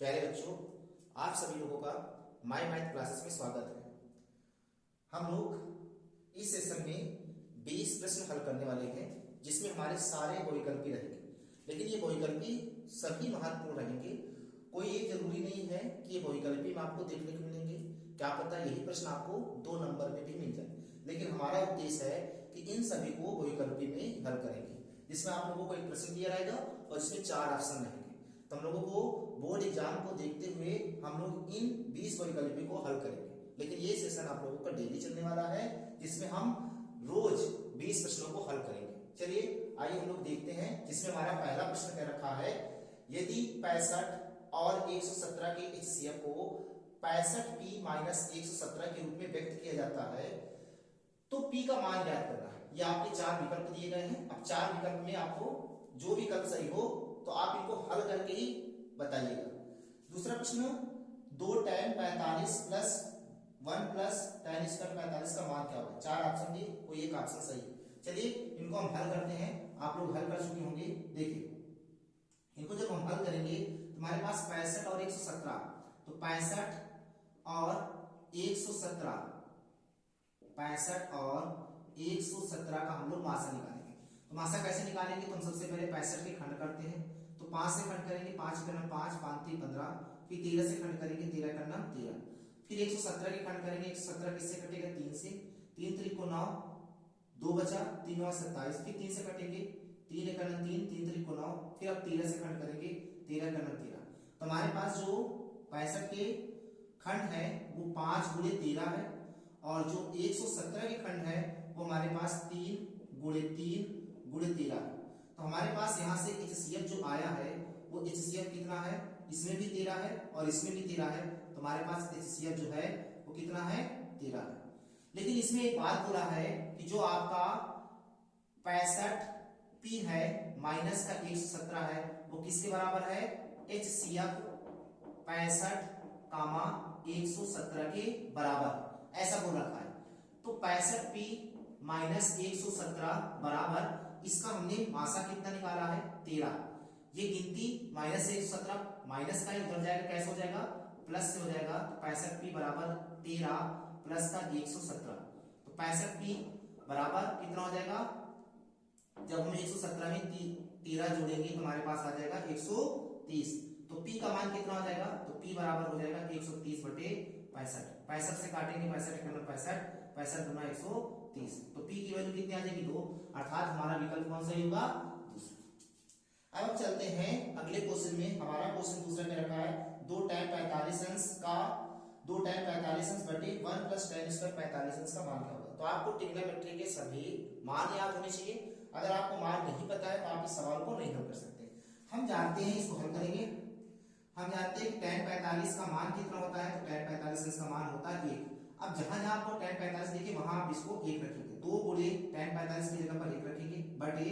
प्यारे बच्चों, आप सभी लोगों का माय मैथ क्लासेस में स्वागत है। हम लोग इस सेशन में 20 प्रश्न हल करने वाले हैं, जिसमें हमारे सारे बहुविकल्पी रहेंगे। लेकिन ये बहुविकल्पी सभी महत्वपूर्ण रहेंगे। कोई ये जरूरी नहीं है कि ये बहुविकल्पी में आपको देखने को मिलेंगे। क्या पता यही प्रश्न आपको 2 नंबर में भी मिल जाए। लेकिन हमारा उद्देश्य है कि इन सभी को बहुविकल्पी में हल करेंगे, जिसमें आप लोगों को एक प्रश्न दिया रहेगा और इसमें 4 ऑप्शन रहेंगे। तो हम लोगों को बोर्ड एग्जाम को देखते हुए हम लोग इन 20 बहुविकल्पी को हल करेंगे। लेकिन ये सेशन आप लोगों का डेली चलने वाला है, जिसमें हम रोज 20 प्रश्नों को हल करेंगे। चलिए आइए हम लोग देखते हैं, जिसमें हमारा पहला प्रश्न कह रखा है, यदि 65 और 117 के HCF को 65p माइनस 117 के रूप में व्यक्त किया जाता है तो p का मान ज्ञात करना है। ये आपके 4 विकल्प दिए गए हैं। अब 4 विकल्प में आपको जो विकल्प सही हो तो आप इनको हल करके ही बताइएगा। दूसरा प्रश्न, 2 tan 45 plus 1 plus tan square 45 का मान क्या होगा। 4 ऑप्शन दिए, कोई एक ऑप्शन सही। चलिए इनको हम हल करते हैं। आप लोग हल कर चुके होंगे। देखिए इनको जब हम हल करेंगे तो हमारे पास 65 और 117, तो 65 और 117, 65 और 117 का हम लोग मासा निकालेंगे। तो मासा कैसे निकालेंगे, तो हम सबसे पहले 65 के खंड करते हैं। तो 5 से खंड करेंगे, 5 का 5, 5 3 15, फिर 13 से खंड करेंगे, 13 का 13, फिर 117 के खंड करेंगे। 117 किससे कटेगा, 3 से, 3 3 को 9, 2 बचा, 3 9 27, फिर 3 से कटेंगे, 3 1 3, 3 3 को 9, फिर अब 13 से खंड करेंगे, 13 का 13। तो हमारे पास जो 65 के खंड है वो 5 गुणे 13 है, और जो 117 के खंड है वो हमारे पास 3 गुणे 3 गुणे 13। तो हमारे पास यहाँ से HCF जो आया है वो HCF कितना है, इसमें भी 13 है और इसमें भी 13 है। तो हमारे पास HCF जो है वो कितना है, 13 है। लेकिन इसमें एक बात बोला है कि जो आपका 65p है माइनस का 117 है वो किसके बराबर है, HCF 65 कामा 117 के बराबर, ऐसा बोल रखा है। तो 65p माइनस 117 बराबर, इसका हमने मासा कितना निकाला है, 13। ये गिनती माइनस से 117 माइनस का ही उधर जाएगा, कैसे हो जाएगा, प्लस से हो जाएगा। तो 65p बराबर 13 प्लस का 117, तो 65p बराबर कितना हो जाएगा, जब हम 117 में 13 जोड़ेंगे तो हमारे पास आ जाएगा 130। तो p का मान कितना हो जाएगा, तो p बराबर हो जाएगा 130 बटे 65। 65 से काटेंगे, 65 65, 65 गुना 130, तो p की वैल्यू कितनी आ जाएगी, 2। अर्थात हमारा विकल्प कौन सा होगा, दूसरा। अब चलते हैं अगले क्वेश्चन में। हमारा क्वेश्चन दूसरा क्या रखा है, 2 tan 45 अंश का 2 tan 45 अंश बटे 1 प्लस tan स्क्वायर 45 अंश का मान क्या होगा। तो आपको ट्रिग्नोमेट्री के सभी मान याद होने चाहिए। अगर आपको मान नहीं पता है तो आप इस सवाल को नहीं हल कर सकते। हम जानते हैं, इसको हल करेंगे। हम जानते हैं tan 45 का मान कितना होता है, तो tan 45 अंश का मान होता है 1। अब जहां जहां आपको tan 45 देखिए वहां आप इसको 1 रखेंगे, 2 गुणे tan 45 की जगह पर 1 रखेंगे बटे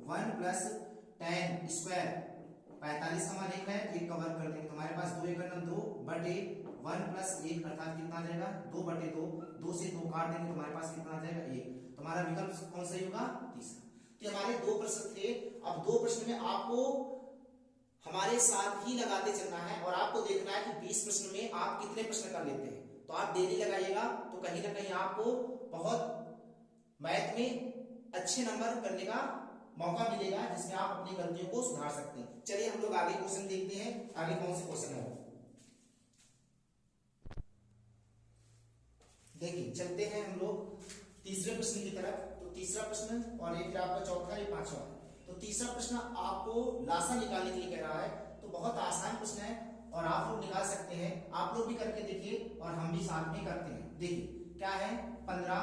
1 प्लस tan स्क्वायर 45 का मान 1 है, 1 का वर्ग कर देंगे तो हमारे पास 2 1 2 बटे 1 प्लस 1 अर्थात कितना आ जाएगा, 2 बटे 2, 2 से 2 काट देंगे तो हमारे पास कितना आ जाएगा, 1। तो हमारा विकल्प कौन सही होगा, तीसरा। तो हमारे 2 प्रश्न थे। अब 2 प्रश्न में आपको हमारे साथ ही लगाते चलना है और आपको देखना है कि 20 प्रश्न में आप कितने प्रश्न कर लेते हैं। तो आप डेली लगाइएगा तो कहीं ना कहीं आपको बहुत मैथ में अच्छे नंबर करने का मौका मिलेगा, जिसमें आप अपनी गलतियों को सुधार सकते हैं। चलिए हम लोग आगे क्वेश्चन देखते हैं, आगे कौन से क्वेश्चन है। देखिए चलते हैं हम लोग तीसरे प्रश्न की तरफ। तो तीसरा प्रश्न और ये फिर आपका चौथा, ये पांचवा। तो तीसरा प्रश्न आपको लासा निकालने के लिए कह रहा है। तो बहुत आसान प्रश्न है और आप लोग निकाल सकते हैं। आप लोग भी करके देखिए और हम भी साथ में करते हैं। देखिए क्या है, 15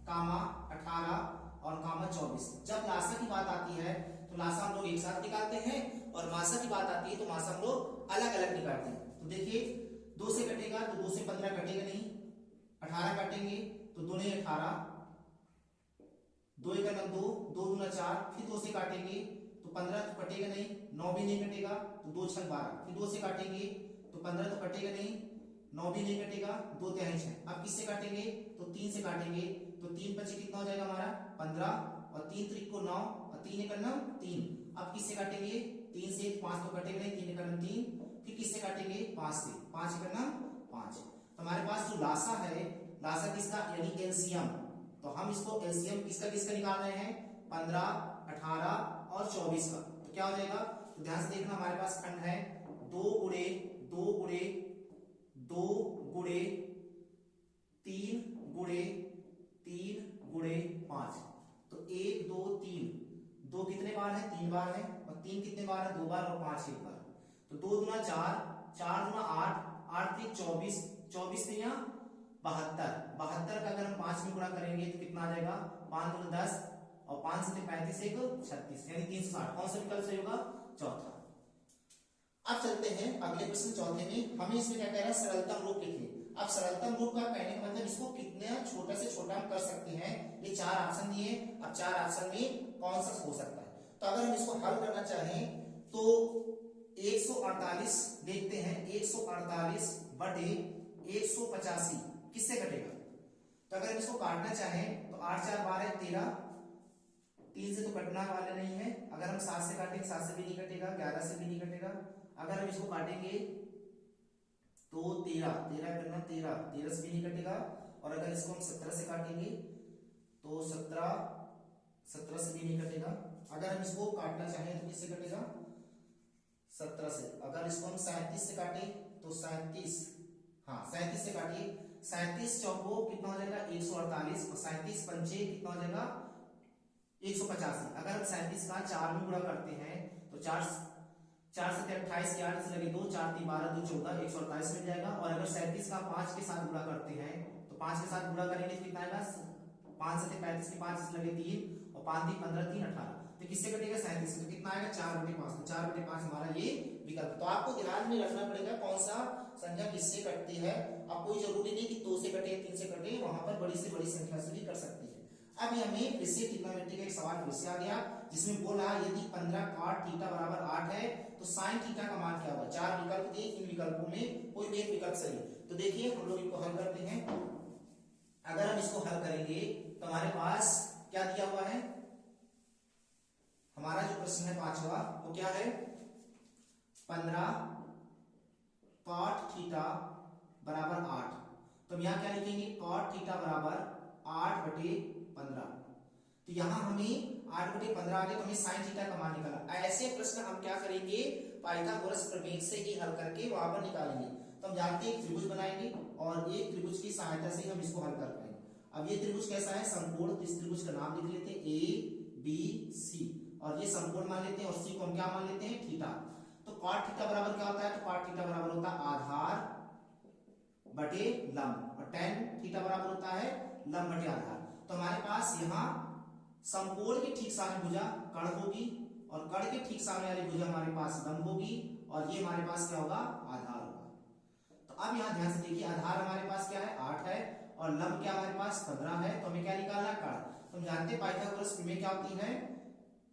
कामा 18 और कामा 24। जब लासा की बात आती है तो लासा हम लोग एक साथ निकालते हैं और मासा की बात आती है तो मासा हम लोग अलग अलग निकालते हैं। तो देखिए 2 से कटेगा तो 2 से 15 कटेगा नहीं, 18 काटेंगे तो 2 ने 18, 2 1 2, 2 दूना 4, फिर 2 से काटेंगे तो 15 तो कटेगा नहीं, 9 भी नहीं कटेगा तो 2 6 12, फिर 2 से काटेंगे तो 15 तो कटेगा नहीं, 9 भी नहीं कटेगा, 2 3 6। अब किससे काटेंगे, तो 3 से काटेंगे तो 3 5 कितना हो जाएगा हमारा 15, और 3 3 को 9 और 3 1 3। अब किससे काटेंगे, 3 से 5 तो कटेगा नहीं, 3 1 3, फिर किससे काटेंगे 5 से, 5 का नाम 5। तो हमारे पास जो लासा है, लासा किसका यानी एलसीएम, तो हम इसको एलसीएम किसका किसका निकाल रहे हैं 15, 18 और 24 का। तो क्या हो जाएगा, तो ध्यान से देखना हमारे पास खंड है 2 गुणे 2 गुणे 2 गुणे 3 गुणे 3 गुणे 5। तो 1 2 3, 2 कितने बार है 3 बार है, और 3 कितने बार है 2 बार, और 5 1 बार। तो 2 दूना 4, 4 दूना 8, 8 3 24, 24 3 72, 72 का अगर हम 5 में गुणा करेंगे तो कितना आ जाएगा 5 दूना 10 और 5 से 35 1 36 यानी 360। कौन सा विकल्प सही होगा, चौथा। अब चलते हैं अगले प्रश्न चौथे में। हमें इसमें क्या कह रहा है सरलतम रूप लिखिए। अब सरलतम रूप का कहने का मतलब इसको कितने छोटे से छोटा हम कर सकते हैं। ये 4 ऑप्शन दिए, अब 4 ऑप्शन में कौन सा हो सकता है। तो अगर हम इसको हल करना चाहें तो 148 देखते हैं, 148 बटे 185 किससे कटेगा। तो अगर हम इसको काटना चाहें तो 8 4 12 13, 3 से तो कटना वाले नहीं है। अगर हम 7 से काटेंगे 7 से भी नहीं कटेगा, 11 से भी नहीं कटेगा। अगर हम इसको काटेंगे तो 13 13 करना 13 13 से भी नहीं कटेगा। और अगर इसको हम 17 से काटेंगे तो 17 17 से भी नहीं कटेगा। अगर हम इसको काटना चाहें तो किससे कटेगा 17 से। अगर इसको हम 37 से काटें तो 37, हाँ 37 से काटिए, 37 चौको कितना हो जाएगा 148 और 37 पंचे कितना हो जाएगा 185। अगर हम 37 का 4 में गुणा करते हैं तो 4 4 7 28 के 8 से लगे 2, 4 3 12 2 14 148 मिल जाएगा। और अगर 37 का 5 के साथ गुणा करते हैं तो 5 के साथ गुणा करेंगे तो कितना आएगा 5 7 35 के 5 से लगे 3 और 5 3 15 3 18। तो किससे कटेगा 37 से। तो कितना आएगा 4/5। तो 4/5 हमारा ये विकल्प। तो आपको ध्यान में रखना पड़ेगा कौन सा संख्या किससे कटती है। अब कोई जरूरी नहीं कि 2 से कटे 3 से कटे, वहां पर बड़ी से बड़ी संख्या से भी कर सकती है। अब हमें फिर से ट्रिग्नोमेट्री का एक सवाल फिर से आ गया जिसमें बोला यदि 15 cot थीटा बराबर 8 है तो sin थीटा का मान क्या होगा। 4 विकल्प दिए, इन विकल्पों में कोई भी एक विकल्प सही। तो देखिए हम लोग इनको हल करते हैं। अगर हम इसको हल करेंगे तो हमारे पास क्या दिया हुआ है, हमारा जो प्रश्न है 5वां वो क्या है 15 cot थीटा बराबर 8। तो हम यहाँ क्या लिखेंगे cot थीटा बराबर 8/15। तो यहां हमें 8/15 आ गया, तो हमें sin थीटा का मान निकाला। ऐसे प्रश्न हम क्या करेंगे पाइथागोरस प्रमेय से ही हल करके वहां पर निकालेंगे। तो हम जानते हैं त्रिभुज बनाएंगे और एक त्रिभुज की सहायता से हम इसको हल कर पाएंगे। अब ये त्रिभुज कैसा है समकोण, तो इस त्रिभुज का नाम लिख लेते हैं ABC और ये समकोण मान लेते हैं और C को हम क्या मान लेते हैं थीटा। तो cot थीटा बराबर क्या होता है, तो cot थीटा बराबर होता है आधार बटे लंब और tan थीटा बराबर होता है लंब बटे आधार। तो हमारे पास यहाँ समकोण के ठीक सामने भुजा कर्ण होगी और कर्ण के ठीक सामने वाली भुजा हमारे पास लंब होगी और ये हमारे पास क्या होगा आधार होगा। तो अब यहाँ ध्यान से देखिए आधार हमारे पास क्या है 8 है और लंब क्या हमारे पास 15 है। तो हमें क्या निकालना है कर्ण। तो हम जानते हैं पाइथागोरस प्रमेय क्या होती है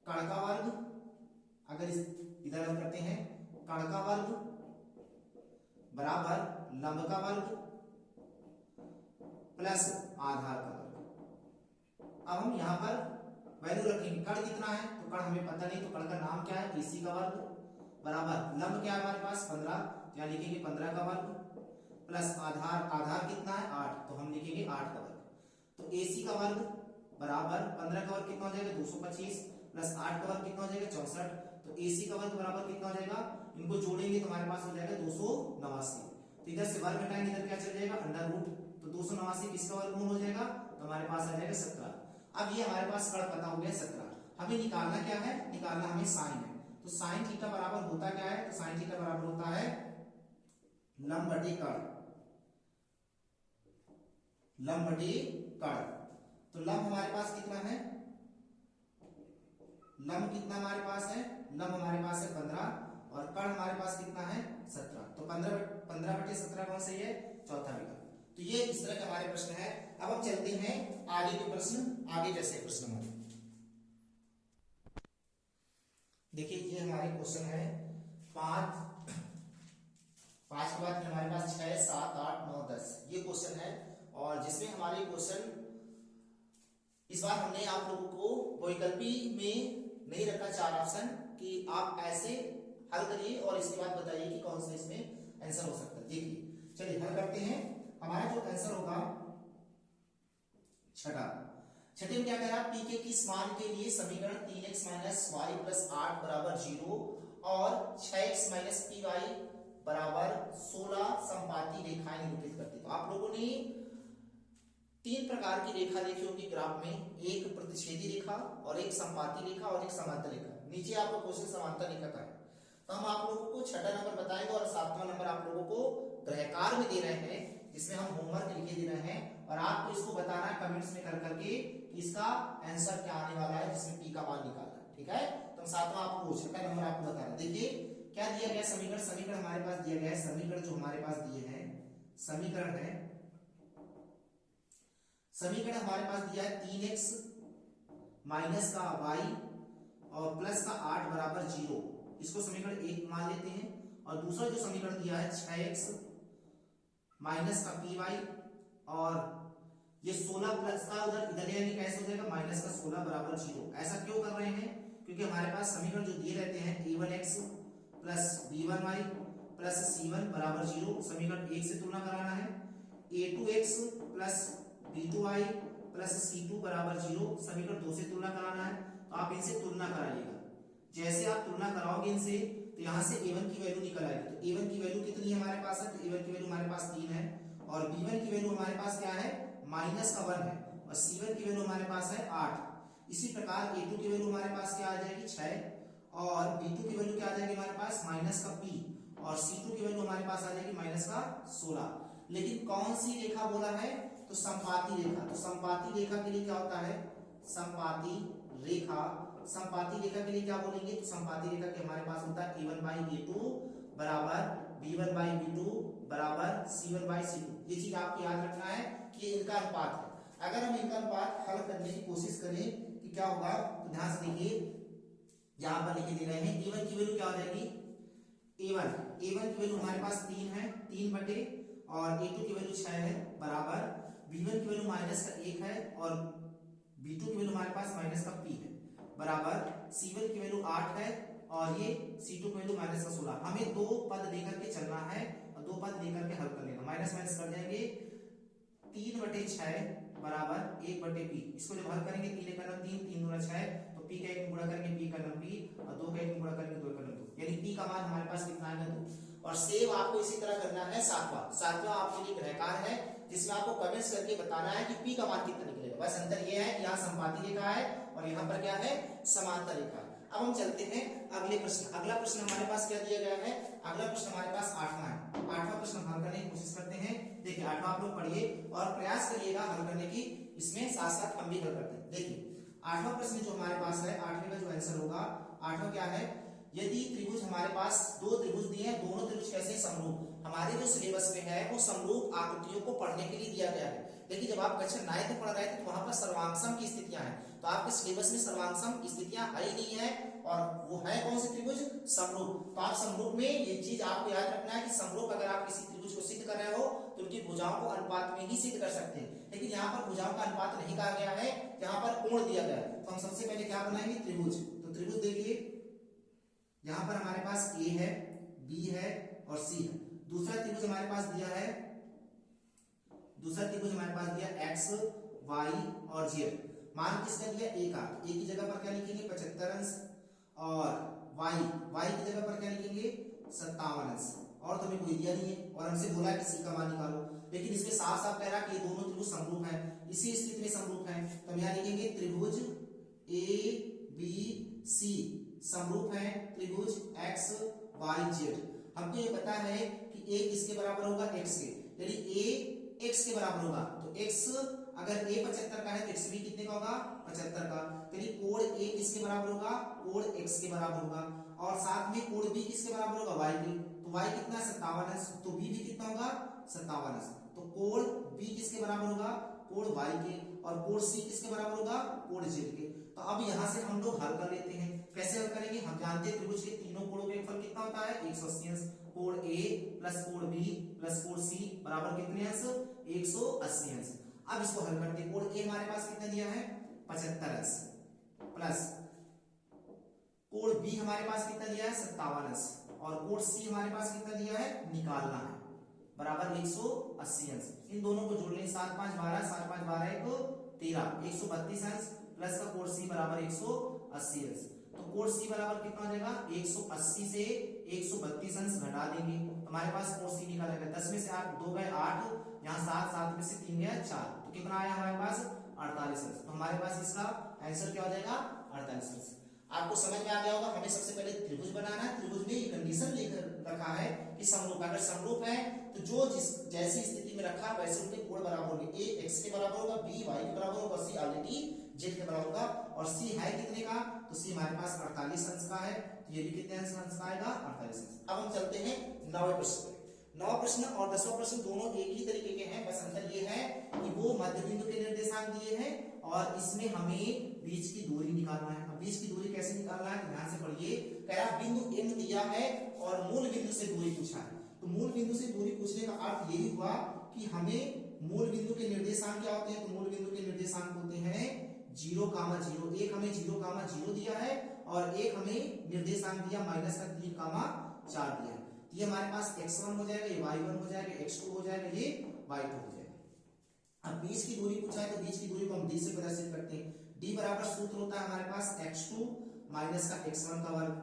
कर्ण का वर्ग, अगर इधर हम करते हैं कर्ण का वर्ग बराबर लंब का वर्ग प्लस आधार का वर्ग। अब हम यहाँ पर वैल्यू रखेंगे कर्ण कितना है तो कर्ण हमें पता नहीं, तो कर्ण का नाम क्या है AC का वर्ग बराबर लंब क्या है हमारे पास 15, यहाँ लिखेंगे 15 का वर्ग प्लस आधार, आधार कितना है 8 तो हम लिखेंगे 8 का वर्ग। तो AC का वर्ग बराबर 15 का वर्ग कितना हो जाएगा 225 प्लस 8 का वर्ग कितना हो जाएगा 64। तो AC का वर्ग बराबर कितना हो जाएगा, इनको जोड़ेंगे तो हमारे पास हो जाएगा 289। तो इधर से वर्ग घटाएंगे इधर क्या चल जाएगा अंडर रूट, तो 289 किसका वर्गमूल हो जाएगा तो हमारे पास आ जाएगा 17। अब ये हमारे पास कर्ण पता हो गया 17। हमें निकालना क्या है, निकालना हमें साइन है। तो साइन थीटा बराबर होता क्या है, तो साइन थीटा बराबर होता है लंब बटे कर्ण, लंब बटे कर्ण। तो लंब हमारे पास कितना है, लंब कितना हमारे पास है, लंब हमारे पास है 15 और कर्ण हमारे पास कितना है 17। तो 15/17 कौन सही है, चौथा विकल्प। तो ये इस तरह के हमारे प्रश्न है। अब हम चलते हैं आगे के प्रश्न, आगे जैसे प्रश्न हमारे देखिए ये हमारे क्वेश्चन है 5 के बाद हमारे पास 6 7 8 9 10 ये क्वेश्चन है। और जिसमें हमारे क्वेश्चन इस बार हमने आप लोगों को वैकल्पी में नहीं रखा 4 ऑप्शन कि आप ऐसे हल करिए और इसके बाद बताइए कि कौन सा इसमें आंसर हो सकता है। देखिए चलिए हल करते हैं। हमारा जो आंसर होगा छठे में क्या कह रहा है, पी के किस मान के लिए समीकरण 3x माइनस वाई प्लस 8 बराबर 0 और 6x माइनस पी वाई बराबर 16 संपाती रेखाएं निरूपित करती। तो आप लोगों ने 3 प्रकार की रेखा देखी होगी ग्राफ में, एक प्रतिच्छेदी रेखा और एक संपाती रेखा और एक समांतर रेखा। नीचे आपको क्वेश्चन समांतर रेखा का है, तो हम आप लोगों को छठा नंबर बताएंगे और 7वां नंबर आप लोगों को ग्रहकार में दे रहे हैं, जिसमें हम होमवर्क लिखे दे रहे हैं और आपको इसको बताना है कमेंट्स में कर करके इसका आंसर क्या आने वाला है, जिसमें पी का मान निकालना है। ठीक है, तो 7वां आपको छठा नंबर आपको बता रहा है। देखिए क्या दिया गया समीकरण हमारे पास दिया गया है, समीकरण जो हमारे पास दिए हैं समीकरण हमारे पास दिया है 3x माइनस का y और प्लस का 8 बराबर 0, इसको समीकरण 1 मान लेते हैं। और दूसरा जो समीकरण दिया है 6x माइनस का py और ये 16 प्लस का उधर इधर यानी कैसे हो जाएगा माइनस का 16 बराबर 0। ऐसा क्यों कर रहे हैं, क्योंकि हमारे पास समीकरण जो दिए रहते हैं a1x plus b1y plus c1 बराबर 0, समीकरण 1 से तुलना कराना है। a2x plus b2y plus c2 बराबर 0, समीकरण 2 से तुलना कराना है। तो आप इनसे तुलना कराइएगा, जैसे आप तुलना कराओगे इनसे तो यहाँ से a1 की वैल्यू निकल आएगी। तो a1 की वैल्यू कितनी है हमारे पास है, तो a1 की वैल्यू हमारे पास 3 है और b1 की वैल्यू हमारे पास क्या है माइनस का 1 है और c1 की वैल्यू हमारे पास है 8। इसी प्रकार a2 की वैल्यू हमारे पास क्या आ जाएगी 6 और b2 की वैल्यू क्या आ जाएगी हमारे पास माइनस का p और c2 की वैल्यू हमारे पास आ जाएगी माइनस का 16। लेकिन कौन सी रेखा बोला है, तो संपाती रेखा। तो संपाती रेखा के लिए क्या होता है, संपाती रेखा के लिए क्या बोलेंगे, तो संपाती रेखा के हमारे पास होता है a1 by a2 बराबर b1 by b2 बराबर c1 by c2। ये चीज आपको याद रखना है कि इनका अनुपात है। अगर हम इनका अनुपात हल करने की कोशिश करें कि क्या होगा, तो ध्यान से देखिए यहां पर लिखे दे रहे हैं a1 की वैल्यू क्या हो जाएगी, a1 की वैल्यू हमारे पास 3 है, 3 बटे और a2 की वैल्यू 6 है बराबर b1 की वैल्यू माइनस का 1 है और b2 की वैल्यू हमारे पास माइनस का p है बराबर c1 की वैल्यू 8 है और ये c2 की वैल्यू माइनस का 16। हमें दो पद लेकर के चलना है और दो पद लेकर के हल कर लेना, माइनस माइनस कर जाएंगे 3 बटे 6 बराबर 1 बटे p। इसको जब हल करेंगे 3 का 3 3 दूना 6 तो p का 1 गुणा करेंगे p का p और 2 का 1 गुणा करेंगे 2 का 2, यानी p का मान हमारे पास कितना है 2। और सेव आपको इसी तरह करना है 7वां आपके लिए ग्रहकार है, जिसमें आपको कमेंट्स करके बताना है कि p का मान कितना निकलेगा। बस अंतर ये है कि यहाँ संपाती रेखा है और यहाँ पर क्या है समांतर रेखा। अब हम चलते हैं अगले प्रश्न। अगला प्रश्न हमारे पास क्या दिया गया है, अगला प्रश्न हमारे पास 8वां है। 8वां प्रश्न हल करने की कोशिश करते हैं। देखिए 8वां आप लोग पढ़िए और प्रयास करिएगा हल करने की, इसमें साथ साथ हम भी हल करते हैं। देखिए 8वां प्रश्न जो हमारे पास है, 8वें का जो आंसर होगा 8वां क्या है, यदि त्रिभुज हमारे पास दो त्रिभुज दिए हैं, दोनों त्रिभुज कैसे समरूप। हमारे जो सिलेबस में है वो समरूप आकृतियों को पढ़ने के लिए दिया गया है, लेकिन जब आप कक्षा 9 में पढ़ रहे थे तो वहां पर सर्वांगसम की स्थितियां हैं, तो आपके सिलेबस में सर्वांगसम स्थितियां है ही नहीं है और वो है कौन से त्रिभुज समरूप। तो आप समरूप में ये चीज आपको याद रखना है कि समरूप अगर आप किसी त्रिभुज को सिद्ध कर रहे हो तो उनकी भुजाओं को अनुपात में ही सिद्ध कर सकते हैं, लेकिन यहाँ पर भुजाओं का अनुपात नहीं कहा गया है, यहाँ पर कोण दिया गया है। तो हम सबसे पहले क्या बनाएंगे त्रिभुज। तो त्रिभुज देखिए यहाँ पर हमारे पास A है, B है और C है। दूसरा त्रिभुज हमारे पास दिया है, X, Y और Z। मान किसका दिया A का, A की जगह पर क्या लिखेंगे 75 अंश और Y की जगह पर क्या लिखेंगे 57 अंश। और तो हमें कोई दिया नहीं है और हमसे बोला कि C का मान निकालो, लेकिन इसमें साफ साफ कह रहा है कि ये दोनों त्रिभुज समरूप हैं, इसी स्थिति में समरूप हैं। तो हम यहाँ लिखेंगे त्रिभुज ABC समरूप है त्रिभुज X Y Z। हमको ये पता है कि A किसके बराबर होगा X के, यदि A X के बराबर होगा तो X अगर A 75 का है तो X भी कितने का होगा 75 का। यदि कोण A किसके बराबर होगा, कोण X के बराबर होगा और साथ में कोण B किसके बराबर होगा Y के। तो Y कितना 57 अंश, तो B भी कितना होगा 57 अंश। तो कोण B किसके बराबर होगा, कोण Y के, और कोण C किसके बराबर होगा, कोण Z के। तो अब यहाँ से हम लोग हल कर लेते हैं। कैसे हल करेंगे, हम जानते हैं त्रिभुज के तीनों कोणों का योगफल कितना होता है 180 अंश। कोण A प्लस कोण B प्लस कोण C बराबर कितने अंश 180 अंश। अब इसको हल करते हैं। कोण A हमारे पास कितना दिया है 75 अंश प्लस कोण B हमारे पास कितना दिया है 57 अंश और कोण सी हमारे पास कितना दिया है, निकालना है, बराबर 180 अंश। इन दोनों को जोड़ लें, 7 5 12, 7 5 12 1 13, 132 अंश प्लस का कोण सी बराबर 180 अंश। तो कोण सी बराबर कितना हो जाएगा, 180 से 132 अंश घटा देंगे तो हमारे पास कोण सी निकाला जाएगा। 10 में से 8 2 गए 8, यहाँ 7 7 में से 3 गया 4, तो कितना आया हमारे पास 48 अंश। तो हमारे पास इसका आंसर क्या हो जाएगा, 48 अंश। आपको समझ में आ गया होगा, हमें सबसे पहले त्रिभुज बनाना है। त्रिभुज में ये कंडीशन लिख रखा है कि समरूप, अगर समरूप है तो जो जिस जैसी स्थिति में रखा वैसे उनके कोण बराबर होंगे। ए एक्स के बराबर होगा, बी वाई के बराबर होगा, सी ऑलरेडी जेड के बराबर होगा। और सी है कितने का, तो सी हमारे पास 48 अंश का है, तो ये भी कितने अंश का आएगा, 48 अंश। अब हम चलते हैं 9वें प्रश्न पे। 9वां प्रश्न और 10वां प्रश्न दोनों एक ही तरीके के हैं, बस अंतर ये है कि वो मध्य बिंदु के निर्देशांक दिए हैं और इसमें हमें बीच की दूरी निकालना है। अब बीच की दूरी कैसे निकालना है, ध्यान से पढ़िए। कह रहा बिंदु M दिया है और मूल बिंदु से दूरी पूछा है। तो मूल बिंदु से दूरी पूछने का अर्थ यही हुआ कि हमें मूल बिंदु के निर्देशांक क्या होते हैं, तो मूल बिंदु के निर्देशांक होते हैं 0, 0। एक हमें 0, 0 दिया है और एक हमें निर्देशांक दिया -3, 4 दिया है। ये हमारे पास x1 हो जाएगा, ये y1 हो जाएगा, x2 हो जाएगा, ये y2 हो जाएगा। अब बीच की दूरी पूछा है तो बीच की दूरी को हम d से प्रदर्शित करते हैं। d बराबर सूत्र होता है हमारे पास x2 माइनस का x1 का वर्ग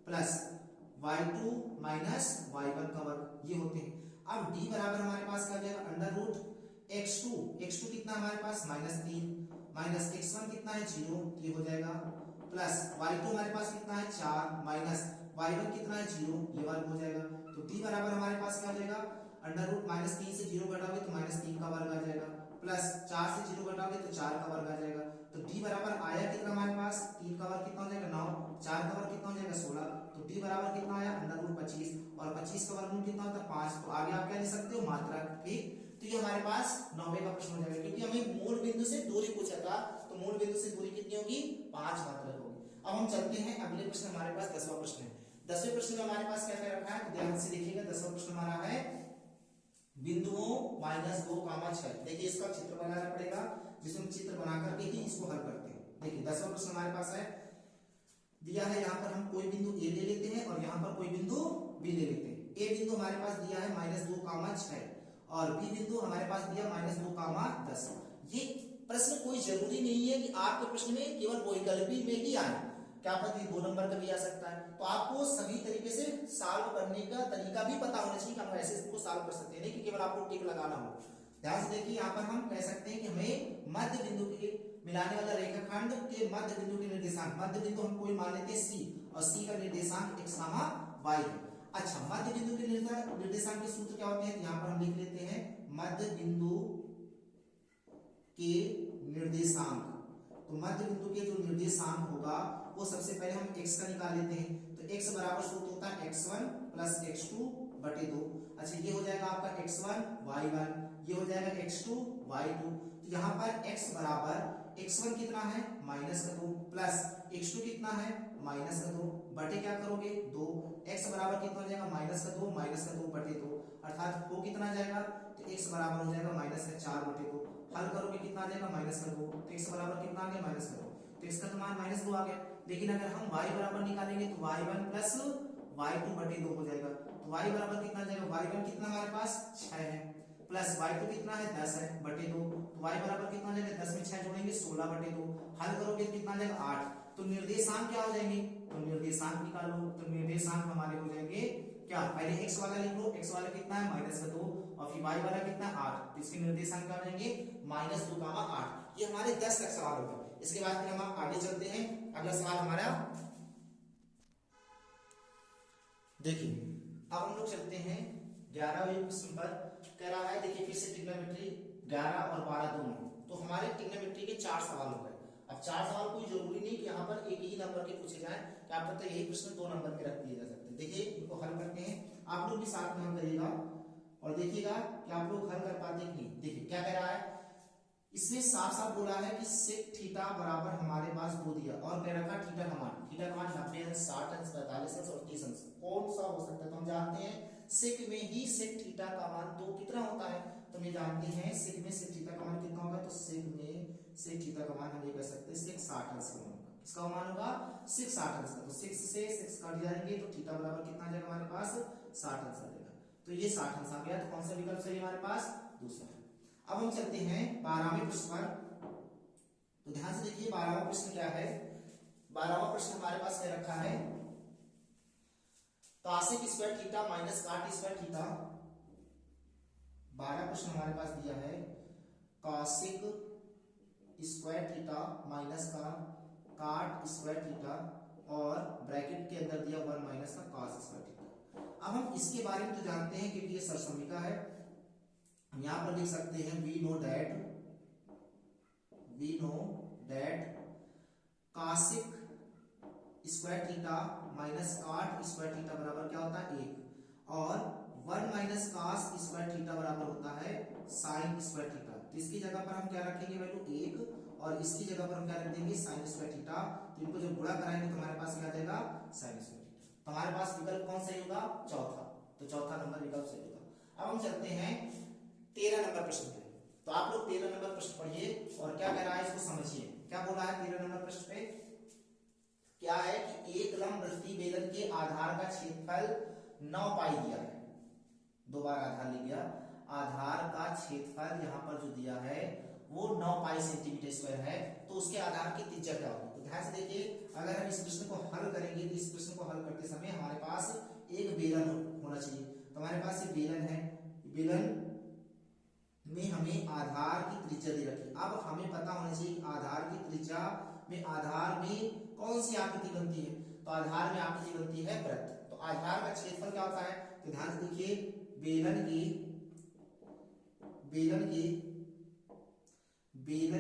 प्लस y2 माइनस y1 का वर्ग, ये होते हैं। अब d बराबर हमारे पास क्या हो जाएगा, अंडर रूट x2 कितना हमारे पास -3 माइनस x1 कितना है 0, ये हो जाएगा, प्लस y2 हमारे पास कितना है 4 माइनस y1 कितना है 0, ये वर्ग हो जाएगा। तो d बराबर हमारे पास क्या हो जाएगा, अंडर रूट -3 से 0 घटाओगे तो -3 का वर्ग आ जाएगा, प्लस 4 से 0 घटाओगे तो 4 का वर्ग आ जाएगा। तो d बराबर आया कितना हमारे पास, 3 का वर्ग कितना हो जाएगा 9, 4 का वर्ग कितना हो जाएगा 16। तो d बराबर कितना आया, अंडर रूट 25 और 25 का वर्गमूल कितना होता है 5। तो आगे आप क्या लिख सकते हो, मात्रा। ठीक, तो ये हमारे पास 9वें का प्रश्न हो जाएगा, क्योंकि हमें मूल बिंदु से दूरी पूछा था। तो मूल बिंदु से दूरी कितनी होगी, 5 मात्रक होगी। अब हम चलते हैं अगले प्रश्न, हमारे पास 10वां प्रश्न है। 10वें प्रश्न में हमारे पास क्या क्या रखा है, ध्यान से देखिएगा। 10वां प्रश्न हमारा है बिंदुओं -2, 6। देखिए इसका चित्र बनाना पड़ेगा, जिसमें चित्र बना करके ही इसको हल करते हैं। देखिए 10वां प्रश्न हमारे पास है, दिया है यहाँ पर हम कोई बिंदु ए ले लेते हैं और यहाँ पर कोई बिंदु बी ले लेते हैं। ए बिंदु हमारे पास दिया है -2, 6 और बी बिंदु हमारे पास दिया -2, 10। ये प्रश्न कोई जरूरी नहीं है कि आपके प्रश्न में केवल वैकल्पिक में ही आए, क्या पता 2 नंबर का भी आ सकता है। तो आपको सभी तरीके से सॉल्व करने का तरीका भी पता होना चाहिए कि हम ऐसे इसको सॉल्व कर सकते हैं, नहीं कि केवल आपको टिक लगाना हो। ध्यान से देखिए, यहाँ पर हम कह सकते हैं कि हमें मध्य बिंदु के मिलाने वाला रेखाखंड के मध्य बिंदु के निर्देशांक, मध्य बिंदु हम कोई मान लेते हैं C और C का निर्देशांक x, y है। अच्छा, मध्य बिंदु के निर्देशांक के सूत्र क्या होते हैं, यहाँ पर हम लिख लेते हैं मध्य बिंदु के निर्देशांक। तो मध्य बिंदु के जो निर्देशांक होगा वो सबसे पहले हम x का निकाल लेते हैं। तो x बराबर सूत्र होता है x1 प्लस x2 बटे 2। अच्छा, ये हो जाएगा आपका x1 y1, ये हो जाएगा x2 y2। तो यहाँ पर x बराबर x1 कितना है -2 प्लस x2 कितना है -2 बटे क्या करोगे 2। x बराबर कितना हो जाएगा -2 बटे 2, अर्थात वो कितना आ जाएगा, तो x बराबर हो जाएगा -4 बटे 2। हल करोगे कितना आ जाएगा -2, तो x बराबर कितना आ गया -2, तो x का तो मान -2 आ गया। लेकिन अगर हम y बराबर निकालेंगे तो y1 प्लस y2 बटे 2 हो जाएगा। तो y बराबर कितना आ जाएगा, y1 कितना हमारे पास 6 है प्लस y2 कितना है 10 है बटे 2। तो y बराबर कितना आ जाएगा, 10 में 6 जोड़ेंगे 16 बटे 2। हल करोगे तो कितना आ जाएगा 8। तो निर्देशांक क्या हो जाएंगे, तो निर्देशांक निकालो। तो निर्देशांक हमारे हो जाएंगे क्या, पहले x वाला लिख लो, x वाला कितना है -2 और फिर y वाला कितना है 8। तो इसके निर्देशांक क्या हो जाएंगे -2, 8। ये हमारे 10 का सवाल होगा। इसके बाद फिर हम आगे चलते हैं। अगला सवाल हमारा देखिए, अब हम लोग चलते हैं 11वें प्रश्न पर। कह रहा है देखिए फिर से ट्रिग्नोमेट्री 11 और 12 दोनों, तो हमारे ट्रिग्नोमेट्री के 4 सवाल हो गए। अब 4 सवाल कोई जरूरी नहीं कि यहाँ पर एक ही नंबर के पूछे जाए, क्या पता यही प्रश्न 2 नंबर के रख दिए जा सकते हैं। देखिए इनको हल करते हैं, आप लोग भी साथ में हल करिएगा और देखिएगा कि आप लोग हल कर पाते हैं कि नहीं। देखिए क्या कह रहा है, इसमें साफ साफ बोला है कि सेक थीटा बराबर हमारे पास 2 दिया और कह रखा थीटा का मान 90 अंश, 60 अंश, 45 अंश और 30 अंश। कौन सा हो सकता है, तो हम जानते हैं सेक में ही सेक थीटा का मान 2 कितना होता है, तो हम ये जानते हैं सेक में सेक थीटा का मान कितना होगा। तो सेक में सेक थीटा का मान हम ये कह सकते हैं सेक 60 अंश का होगा। इसका मान होगा 6 60 अंश का। तो 6 से 6 कट जाएंगे तो थीटा बराबर कितना आ जाएगा हमारे पास 60 अंश आ जाएगा। तो ये 60 अंश आ गया। तो कौन सा विकल्प सही है हमारे पास? दूसरा। अब हम चलते हैं 12वें प्रश्न पर। तो ध्यान से देखिए 12वां प्रश्न क्या है। 12वां प्रश्न हमारे पास क्या रखा है, cosec square theta minus cot square theta. 12 प्रश्न हमारे पास दिया है cosec स्क्वायर थीटा माइनस का cot स्क्वायर थीटा और ब्रैकेट के अंदर दिया 1 माइनस का cos स्क्वायर थीटा। अब हम इसके बारे में तो जानते हैं क्योंकि ये सरसमीका है। हम यहां पर लिख सकते हैं we know that cosec square theta minus cot square theta बराबर क्या होता है 1 और 1 माइनस cos स्क्वायर थीटा बराबर होता है sin स्क्वायर थीटा। तो इसकी जगह पर हम क्या रखेंगे वैल्यू 1 और इसकी जगह पर हम क्या रख देंगे sin स्क्वायर थीटा। तो इनको जब गुणा कराएंगे तो हमारे पास क्या आ जाएगा sin स्क्वायर थीटा। तो हमारे पास विकल्प कौन सही होगा? चौथा। तो चौथा नंबर विकल्प सही होगा। अब हम चलते हैं 13 नंबर प्रश्न पे। तो आप लोग 13 नंबर प्रश्न पढ़िए और क्या कह रहा है इसको समझिए। क्या बोला है 13 नंबर प्रश्न पे? क्या है कि एक लंब वृत्तीय बेलन के आधार का क्षेत्रफल 9 पाई दिया है। दो बार आधार ले लिया। आधार का क्षेत्रफल यहाँ पर जो दिया है वो 9 पाई सेंटीमीटर स्क्वायर है। तो उसके आधार की त्रिज्या क्या होगी? तो ध्यान से देखिए अगर हम इस प्रश्न को हल करेंगे तो इस प्रश्न को हल करते समय हमारे पास एक बेलन होना चाहिए। तो हमारे पास ये बेलन है। बेलन में हमें आधार की त्रिज्या दे रखी। अब हमें पता होना चाहिए आधार की त्रिज्या में आधार में कौन सी आकृति बनती है। तो आधार में आकृति बनती है वृत्त। तो आधार का क्षेत्रफल क्या होता है? तो ध्यान से देखिए बेलन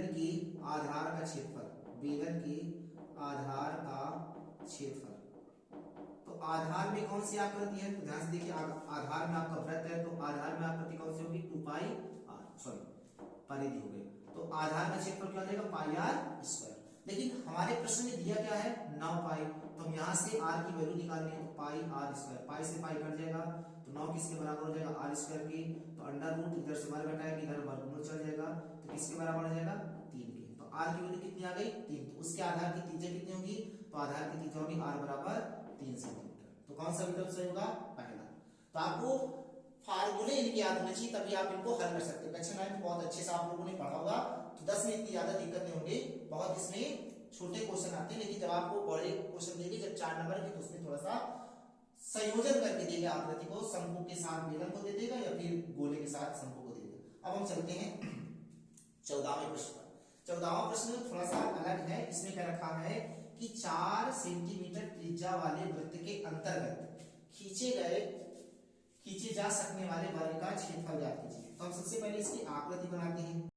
की आधार का क्षेत्रफल, बेलन के आधार का क्षेत्रफल। तो आधार में कौन सी आकृति है? तो ध्यान से देखिए आधार में आपका वृत्त है तो आधार में आकृति कौन सी होगी? 2 पाई r, सॉरी परिधि हो गई। तो आधार का क्षेत्रफल क्या हो जाएगा? पाई r स्क्वायर। लेकिन हमारे प्रश्न में दिया क्या है? 9 पाई। तो हम यहाँ से r की वैल्यू निकालनी है तो पाई r स्क्वायर। पाई से पाई कट जाएगा तो 9 किसके बराबर हो जाएगा? r स्क्वायर की। तो अंडर रूट इधर से बाहर घटाएंगे इधर वर्गमूल चल जाएगा तो किसके बराबर हो जाएगा? 3 के। तो r की वैल्यू कितनी आ गई? 3। तो उसके आधार की त्रिज्या कितनी होगी? तो आधार की त्रिज्या होगी r बराबर 3 सेंटीमीटर। तो कौन सा विकल्प सही होगा? पहला। तो आपको फार्मूले इनके याद होने चाहिए तभी आप इनको हल कर सकते हैं। कक्षा 9 में बहुत अच्छे से आप लोगों ने पढ़ा होगा तो 10 में इतनी ज्यादा दिक्कत नहीं होगी। बहुत इसमें छोटे क्वेश्चन आते हैं लेकिन जब आपको बड़े क्वेश्चन देंगे जब 4 नंबर के तो उसमें थोड़ा सा संयोजन करके देगा आकृति को। शंकु के साथ बेलन को दे देगा या फिर गोले के साथ शंकु को दे देगा। अब हम चलते हैं 14वें प्रश्न पर। 14वां प्रश्न थोड़ा सा अलग है। इसमें क्या रखा है कि 4 सेंटीमीटर त्रिज्या वाले वृत्त के अंतर्गत खींचे जा सकने वाले वर्ग का क्षेत्रफल ज्ञात कीजिए। तो हम सबसे पहले इसकी आकृति बनाते हैं।